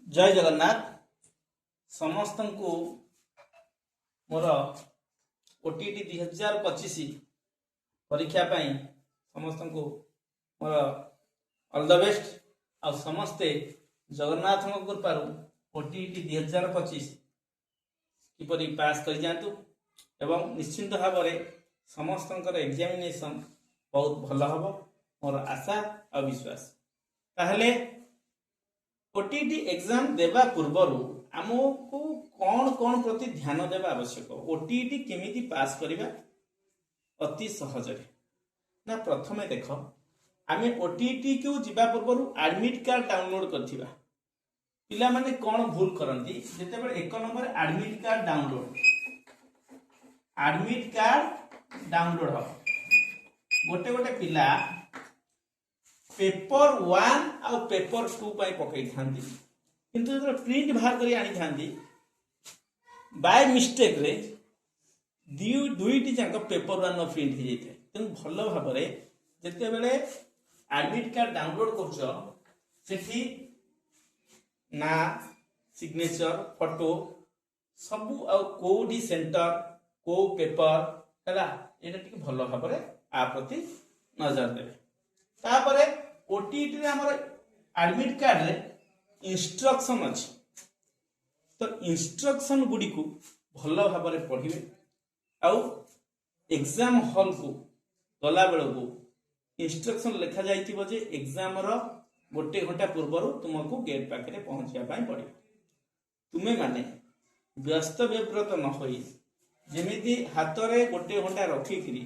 जय जगन्नाथ समस्त को मोर ओटीटी 2025 परीक्षा समस्त को मोर ऑल द बेस्ट आ समस्ते जगन्नाथ कृपार ओटीटी 2025 किपरि पास कर जातु एवं निश्चिंत भाव में समस्त एग्जामिनेशन बहुत भल हम मोर आशा और विश्वास ताहले ओटीटी एग्जाम देवा पूर्वर आमको कौन कौन प्रति ध्यान देवा आवश्यक ओटीटी केमिति पास करिबा अति सहज ना प्रथमे देख आमे ओटीटी को जीवा पूर्वर एडमिट कार्ड डाउनलोड करथिबा पिला माने कौन भूल करंती जेते बेले एक नंबर एडमिट कार्ड डाउनलोड हो गोटे गोटे पिला पेपर 1 और पेपर 2 पाई पकई थांती किंतु जो प्रिंट बाहर करी आनी थांती बाय मिस्टेक रे दुईटी जाक पेपर 1 नो प्रिंट हो जाए तेणु भल भाव जिते बेले एडमिट कार्ड डाउनलोड कर ना सिग्नेचर फोटो सबू कोडी सेंटर को पेपर है ये भल भाव आ प्रति नजर देवे तापरे ओटीटी रे हमर एडमिट कार्ड रे इंस्ट्रक्शन अछि तो इंस्ट्रक्शन गुडी को भल भाव में पढ़िबे आउ एग्जाम हॉल को गला बेल को इंस्ट्रक्शन लिखा जाइथिबो जे एग्जाम रो गोटे घंटा पूर्व तुमको गेट पाखे पहुंचा पड़े तुम्हें माने व्यस्त विव्रत न होई जेमिति हाथ में गोटे घंटा रखिकी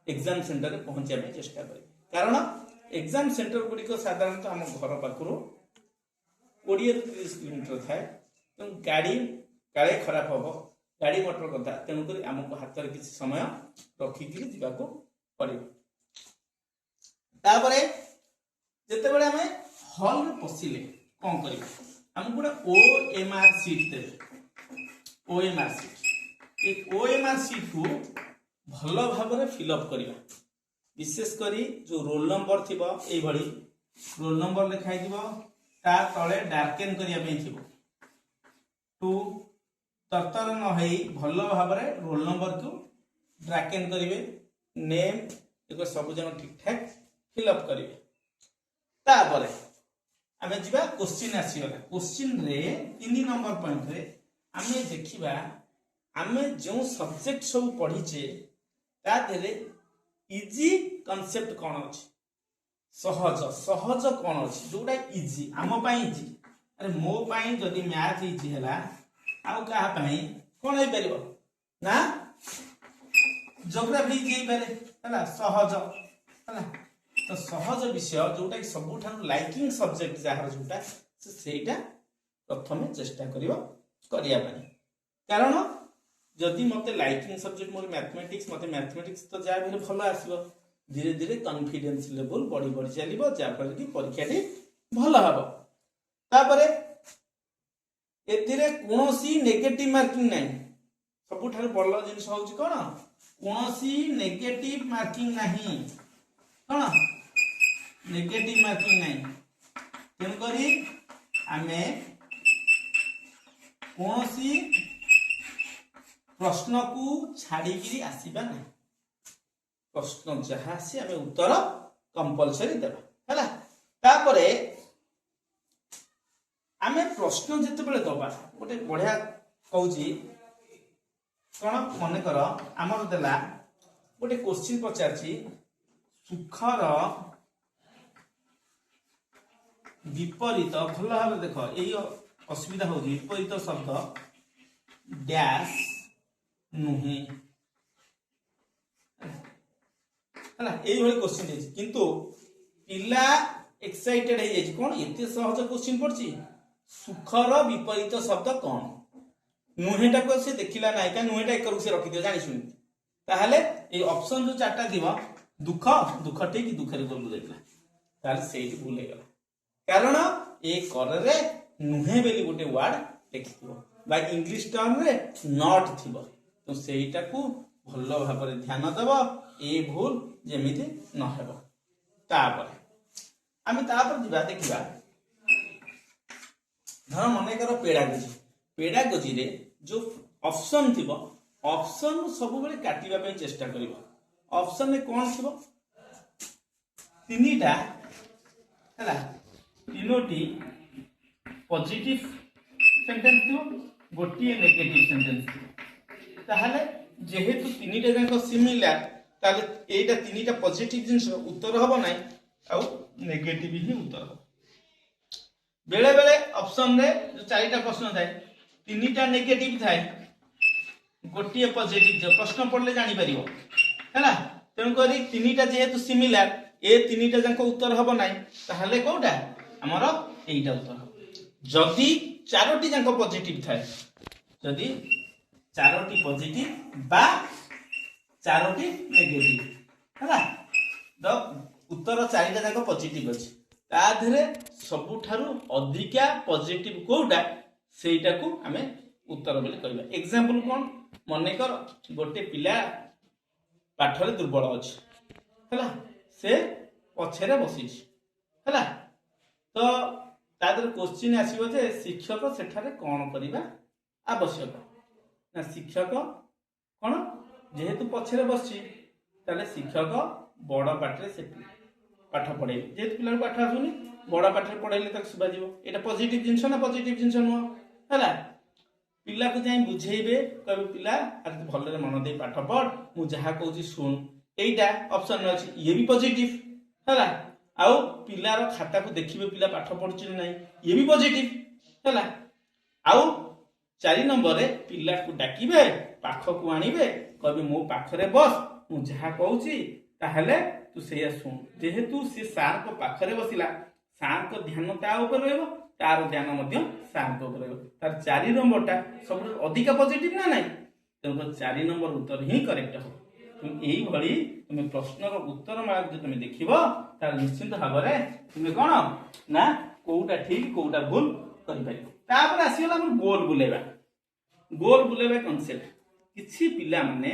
एग्जाम सेंटर में पहुंचा चेष्टा करें कारण एग्जाम सेंटर गुड़िक साधारणतः आम घर पाखु 20-30 किलोमीटर थाए गाड़ी काले खराब हम गाड़ी मोटर कथा तेणुक आमको हाथ में किसी समय रखिकी जावाक पड़े जिते बड़े आम हॉल में पशिले कौन कर आमको गोटे ओएमआर सीट देवे ओएमआर सीट ओएमआर सीट को भल भाव में फिलअप करवा विशेषकर जो रोल नंबर थी रोल नंबर लिखाई तले डार्केन करने टू तरतर न भल भाव में रोल नंबर को डार्केन करेंगे नेम एक सब जन ठीक ठाक फिलअप करेंगे तापर आम जा क्वेश्चन आसीगला क्वेश्चन रे 3 नंबर पॉइंट रे आम देखा आम जो सब्जेक्ट सब पढ़ीचे तादे इजी कॉन्सेप्ट कौन अच्छी सहज सहज कौन अच्छी जोटा इजी आम इजी अरे मो पाई जदि मैथ इजी है आउ क्या कौन हो पार ना जोग्राफी इजी हो पारे सहज है तो सहज विषय जोटा कि सबुठ लाइकिंग सब्जेक्ट जार जोटा से प्रथम चेष्टा करने कारण जदि मत लाइकिंग सब्जेक्ट मोर मैथमेटिक्स मत मैथमेटिक्स तो जहाँ भी भल आसो धीरे धीरे कॉन्फिडेंस लेवल बढ़ी बढ़ी चलो जहाँफल कि परीक्षा भल हम तापर कौन नेगेटिव मार्किंग ना सबुठ बड़ जिन हूँ कौन कौन नेगेटिव मार्किंग ना कौन नेगेटिव मार्किंग ना तेणुक आम कौन प्रश्न को छाड़ी आसवा ना प्रश्न जहाँ सी आम उत्तर कंपलसरी देवा है तापर आम प्रश्न जिते बड़े दबा गोटे बढ़िया कौन कौन मन कर आमर देला गोटे क्वेश्चन पचार सुखर विपरीत भल भाव देख यही असुविधा हो विपरीत शब्द डैश नुहे क्वेश्चन किंतु पिला एक्साइटेड है कौन एते सहज क्वेश्चन पड़ी सुखर विपरीत शब्द कौन नुहेटा को से देखला ना क्या नुहेटा एक से रखी दियो जानी सुनी ताहले ए ऑप्शन जो चारटा दिबा दुख दुख ठीक दुख रे बोल देला ताहले सेही भूल हे गला कारण ए कर रे नुहे बेली गोटे वर्ड लिखिथिबो बा इंग्लिश टर्म रे नॉट थिबो तो सेटा को भल भाव में ध्यान देव ये भूल जमीती नहेब तापर आम तापर जा देखा ଧର ମନେକର ପେଡାଗୋଜି जो ऑप्शन थी ऑप्शन सबुबले काटिबा ପାଇଁ चेष्टा करिवो ऑप्शन में कौन थी तीनटा हैला तीनोटी पॉजिटिव सेंटेंस थी गोटे नेगेटिव सेंटेंस थी ताहले जेहेतु तीनटा जाक सिमिलर ताले एटा तीनटा पॉजिटिव जिंस उत्तर हबो नै आ नेगेटिव ही उत्तर हबो बेले बेले ऑप्शन रे जो चारिटा प्रश्न थाए तीनटा नेगेटिव थाए गोटे पॉजिटिव जो प्रश्न पढ़ले जानि परिबो हैला तेन करी तीनटा जेहेतु सिमिलर ए तीनटा जाक उत्तर हबो नै ताहले कोडा हमर एटा उत्तर हबो जदी चारोटी जाक पॉजिटिव थाए जदी चारोटी पॉजिटिव बा चारोटी नेगेटिव हैला द उत्तर चारिटा जाक पॉजिटिव अछि ता धरे सबुठारु अधिका पॉजिटिव कोडा सेटा को हमें उत्तर बोली कहबा एग्जांपल कोन मनेकर गोटे पिला पाठरे दुर्बल अछि हैला से पछरे बसी हैला तो तादर क्वेश्चन आसीबो जे शिक्षक सेठारे कोन करिबा आवश्यक ना शिक्षक कोन जेहेतु पछरे बसी ताले शिक्षक बड़ पाठरे से पाठ पढ़े जेहेतु पिला पाठ आसुनी बड़ पाठरे पढ़ाइले तक सुबा जीवो एटा पॉजिटिव जिंस ना पॉजिटिव जिंस नो हैला पिला को जाई बुझेइबे कहबे पिला आज भलरे मन दे पाठ पढ़ मु जहा कहूची सुन एटा ऑप्शन अछि ये भी पॉजिटिव हैला आउ पिलार खाता को देखिबे पिला पाठ पढ़छि नै ये भी पॉजिटिव हैला आउ 4 नंबर रे पिला को डाकिबे पाख को आनिबे कहबे मो पाखरे बस मु जहा कहूची ताहले तू सेया सुन जेहेतु से सार को पाखरे बसिला सार को ध्यान ता ऊपर रहबो तार ध्यान मध्य सार को ऊपर रहबो तार 4 नंबरटा सब अधिक पॉजिटिव ना नै तो 4 नंबर उत्तर ही करेक्ट हो तुम एई भली तुम प्रश्न रो उत्तर मार्ग जे तुम देखिबो तार निश्चित भाव रे तुम कोन ना कोउटा ठीक कोउटा भूल करि पाइबो तापर आसीला हम गोल बुलेबा कांसेप्ट किछि पिला माने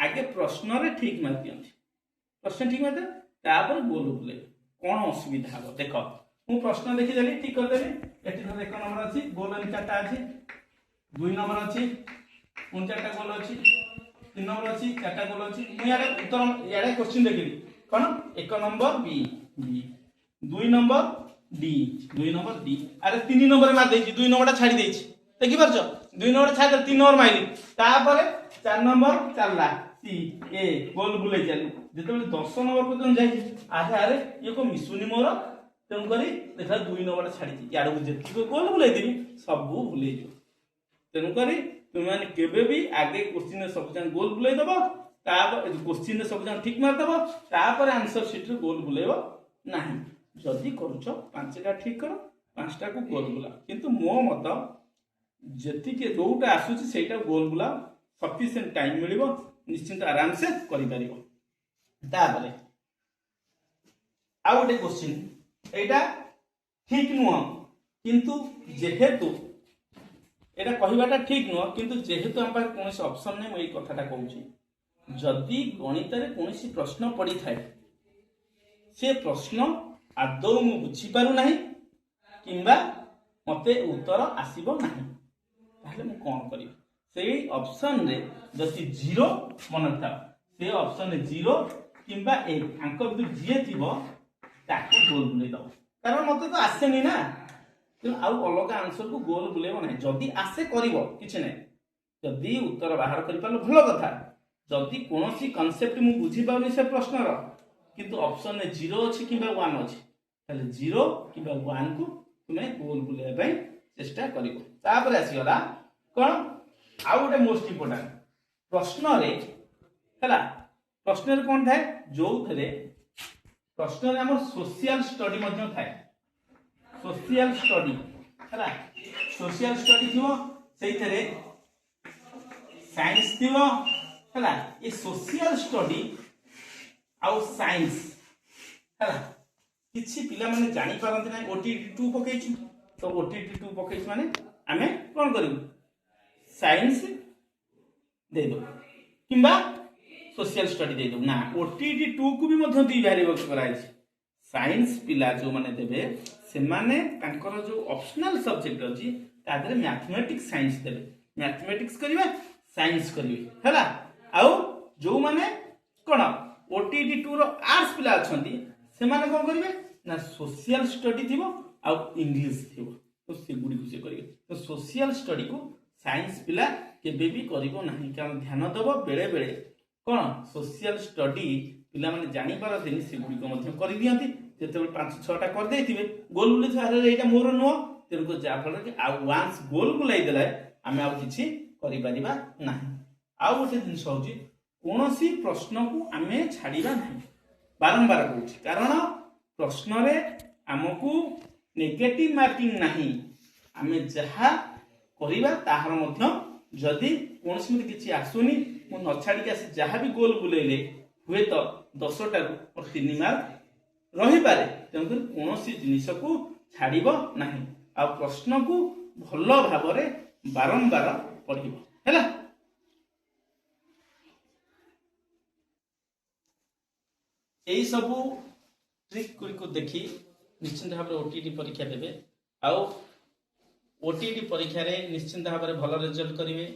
आगे प्रश्न रे ठीक मार दियंती प्रश्न ठीक मार तापर गोल बुले कोन असुविधा हो देखो मु प्रश्न देखि देली ठीक कर देली एठी तो 1 नंबर अछि गोल अनि चारटा अछि 2 नंबर अछि 4टा गोल अछि 3 नंबर अछि 4टा गोल अछि मु यारे उत्तर यारे क्वेश्चन देखिली कोन 1 number B 2 number D 2 number D अरे 3 नंबर मार देछि 2 नंबरटा छाडी देछि देखि परछ 2 नंबर छाडी 3 नंबर माइली तापर 4 नंबर चलला सी ए गोल बुले चली जेते 10 नंबर पर्यंत जाई आधा अरे ये को मिसुनी मोर तेम करी देखा 2 नंबर छाडी याडो जेति गोल बुले देबी सब बुले जो तेम करी तुम माने केबे भी आगे क्वेश्चन सब जन गोल बुले दबो तापर क्वेश्चन सब जन ठीक मार दबो तापर आंसर शीट रे गोल बुलेबो नाही जदी करछो 5टा ठीक करो 5टा को गोल बुला किंतु मो मत जेति के जोटा आसुची सेटा गोल बुला सफिशिएंट टाइम मिलिबो निश्चित आराम से करि परिबो तापरे आ गोटे क्वेश्चन एटा ठीक नुह किंतु जेहेतु एटा कहिबाटा ठीक नुह किंतु जेहेतु हम पास कोनोसी ऑप्शन नै मैं कथाटा कहूची जदी गणित रे कोनोसी प्रश्न पड़ी थाए से प्रश्न आदौ मु बुझी पारु नाही किंबा मते उत्तर आसीबो नाही ताहले मु कोन करी सेही ऑप्शन रे जति 0 मन था से ऑप्शन रे 0 किंबा 1 अंक बिंदु जे थिबो ताकू गोल बुले दो कारण मते तो आसेनी ना तो आउ अलग आंसर को गोल बुलेबो नाही जदी आसे करिवो किछ नै जदी उत्तर बाहर करि पालो भलो कथा जदी कोनोसी कांसेप्ट मु बुझी पाउनी से प्रश्न रो किंतु ऑप्शन रे 0 अछि किबा 1 अछि ताले 0 किबा 1 को तुमे गोल बुले पई चेष्टा करिवो तापर आसी गला कोन आउ गोटे मोस्ट इंपोर्टेंट प्रश्न रे हला प्रश्न रे कोन थाए जो थरे प्रश्न रे हमर सोशल स्टडी मध्य थाए सोशल स्टडी हला सोशल स्टडी थिवो सेई थरे साइंस थिवो हला ए सोशल स्टडी आउ साइंस हला किछि पिला माने जानि पारंती नै ओटीटी 2 पकेछि तो ओटीटी 2 पकेछि माने आमे कोन करिवु साइंस दे दो किंबा सोशल स्टडी दे दो ना ओटीटी 2 को भी मध्य दी वेरिएबल कराइ साइंस पिला जो माने देबे से माने तांकर जो ऑप्शनल सब्जेक्ट अछि तादरे मैथमेटिक्स साइंस देबे मैथमेटिक्स करिवे साइंस करिवे हला आउ जो माने कोन ओटीटी 2 रो आर्ट्स पिला अछंती से माने कोन करिवे ना सोशल स्टडी थिबो आउ इंग्लिश थिबो तो से गुडी को से करिवे तो सोशल स्टडी को साइंस पिला केबे भी करिवो नाही कारण ध्यान दबो बेले बेले कोन सोशल स्टडी पिला माने जानि पारथिनि से गुडी को मध्य करि दियंती जेते 5-6 टा कर देथिबे गोल बुले थारे एटा मोर नो तेन को जा फल कि आ वांस गोल बुलाई देला आमे आ किछि करि परिबा नाही आ गोटे जिंस होची कोनोसी प्रश्न को आमे छाड़ीबा नाही बारंबार कहूची कारण प्रश्न रे हमकु नेगेटिव मार्किंग नाही आमे जहा करिबा ताहार मध्य जदि कोनोसी मते किछि आसुनी मु न छाडी के जहा भी गोल बुलेले हुए तो 10 टा को 3 मार्क रही पारे तेणुकर कोनोसी जिनिस को छाड़ीबो नाही आ प्रश्न को भलो भाबरे बारंबार पढिबो हैला एई सबु ट्रिक को देखी निश्चिंत भाव ओटीटी परीक्षा देबे आ ओटीटी परीक्षा रे निश्चिंत भाव भल रिजल्ट करिवे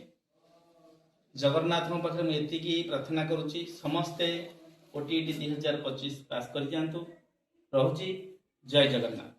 जगन्नाथ पाखे मुझे एति प्रार्थना करुच्ची समस्ते ओटीटी 2025 पास कर जातु रहुची जय जगन्नाथ।